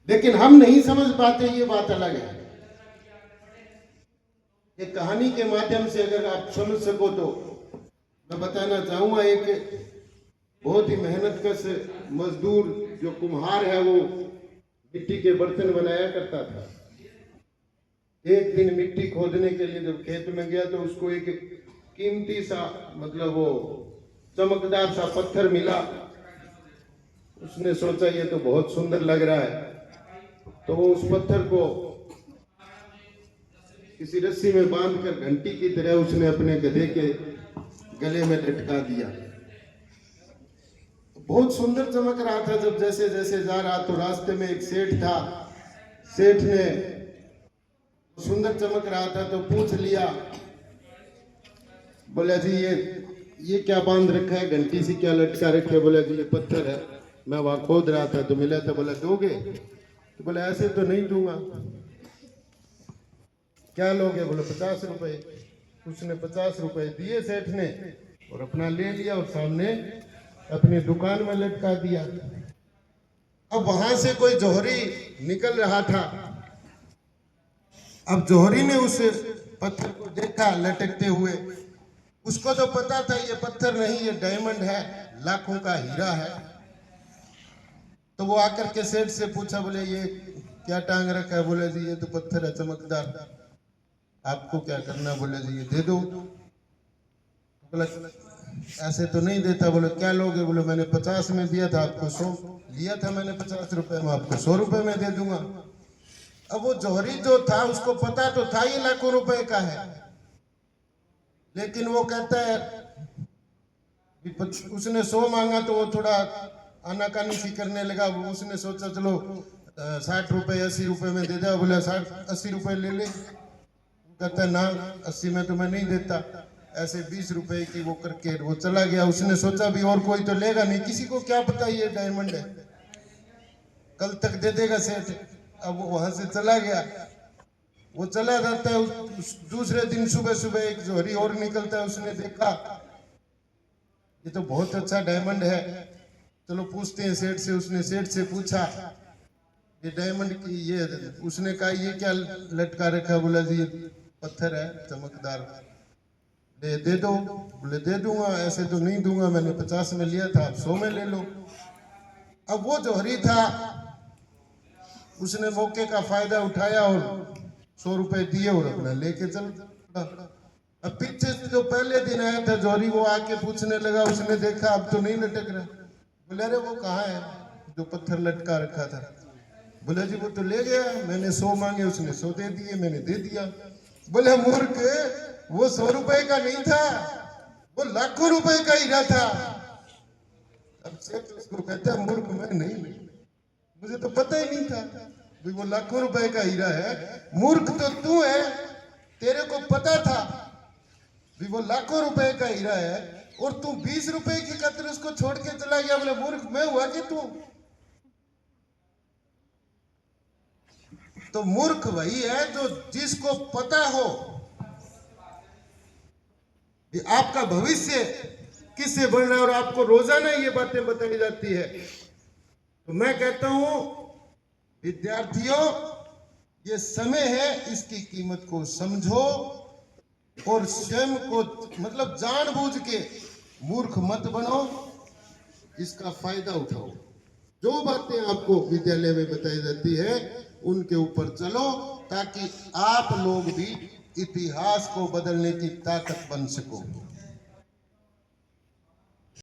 लेकिन हम नहीं समझ पाते, ये बात अलग है। एक कहानी के माध्यम से अगर आप समझ सको तो मैं बताना चाहूंगा। एक बहुत ही मेहनतकश मजदूर जो कुम्हार है, वो मिट्टी के बर्तन बनाया करता था। एक दिन मिट्टी खोदने के लिए जब खेत में गया तो उसको एक कीमती सा, मतलब वो चमकदार सा पत्थर मिला। उसने सोचा ये तो बहुत सुंदर लग रहा है, तो वो उस पत्थर को किसी रस्सी में बांधकर घंटी की तरह उसने अपने गधे के गले में लटका दिया। बहुत सुंदर चमक रहा था। जब जैसे जैसे जा रहा तो रास्ते में एक सेठ था। सेठ ने सुंदर चमक रहा था तो पूछ लिया, बोला जी ये क्या बांध रखा है, घंटी सी क्या लटका रखे? बोला जी ये पत्थर है, मैं वहां खोद रहा था तो मिला था। बोला दोगे? तो बोला ऐसे तो नहीं दूंगा। क्या लोगे? बोले 50 रुपए। उसने 50 रुपए दिए सेठ ने और अपना ले लिया और सामने अपनी दुकान में लटका दिया। अब वहां से कोई जौहरी निकल रहा था। अब जौहरी ने उस पत्थर को देखा लटकते हुए। उसको तो पता था ये पत्थर नहीं, ये डायमंड है, लाखों का हीरा है। तो वो आकर के सेठ से पूछा, बोले ये क्या टांग रखा है? बोले जी ये तो पत्थर है चमकदार, आपको क्या करना? बोले जी ये दे दो। बोला ऐसे तो नहीं देता। बोले क्या लोगे? बोले मैंने 50 में दिया था आपको, 100 लिया था मैंने 50 रुपए में, आपको 100 रुपए में दे दूंगा। अब वो जौहरी जो था उसको पता तो था ये लाखों रुपए का है, लेकिन वो कहता है उसने 100 मांगा तो वो थोड़ा आनाकानी सी करने लगा। उसने सोचा चलो 60 रुपए 80 रुपए में दे दे। बोला 60-80 रुपए ले ले। कहता है ना 80 में तो मैं नहीं देता। ऐसे 20 रुपए की वो करके वो चला गया। उसने सोचा भी और कोई तो लेगा नहीं, किसी को क्या पता ये डायमंड है, कल तक दे देगा सेठ। अब वो वहां से चला गया। वो चला जाता है। दूसरे दिन सुबह सुबह एक जौहरी और निकलता है। उसने देखा ये तो बहुत अच्छा डायमंड है, चलो पूछते हैं सेठ से। उसने सेठ से पूछा ये डायमंड की ये, उसने कहा ये क्या लटका रखा? बोला जी ये पत्थर है चमकदार, दे दो। बोले दे दूंगा, ऐसे तो नहीं दूंगा, मैंने 50 में लिया था, आप 100 में ले लो। अब वो जौहरी था, उसने मौके का फायदा उठाया और 100 रुपए दिए और अपना लेके चल। अब पीछे से जो पहले दिन आया था जौहरी, वो आके पूछने लगा। उसने देखा अब तो नहीं लटक रहा। बोले अरे वो कहाँ है जो पत्थर लटका रखा था? बोले जी वो तो ले गया, मैंने 100 मांगे, उसने 100 दे दिए, मैंने दे दिया। बोले मूर्ख, वो 100 रुपए का नहीं था, वो लाखों रुपए का हीरा था। अब सेठ उसको कहता है मूर्ख मैं नहीं, मुझे तो पता ही नहीं था भाई वो लाखों रुपए का हीरा है। मूर्ख तो तू है, तेरे को पता था भी वो लाखों रुपए का हीरा है और तू 20 रुपए की खातिर उसको छोड़ के चला गया। बोले मूर्ख मैं हुआ कि तू? तो मूर्ख वही है जो जिसको पता हो कि आपका भविष्य किससे बन रहा है और आपको रोजाना ये बातें बताई जाती है। तो मैं कहता हूं विद्यार्थियों, ये समय है, इसकी कीमत को समझो और स्वयं को मतलब जानबूझ के मूर्ख मत बनो, इसका फायदा उठाओ। जो बातें आपको विद्यालय में बताई जाती है उनके ऊपर चलो, ताकि आप लोग भी इतिहास को बदलने की ताकत बन सको।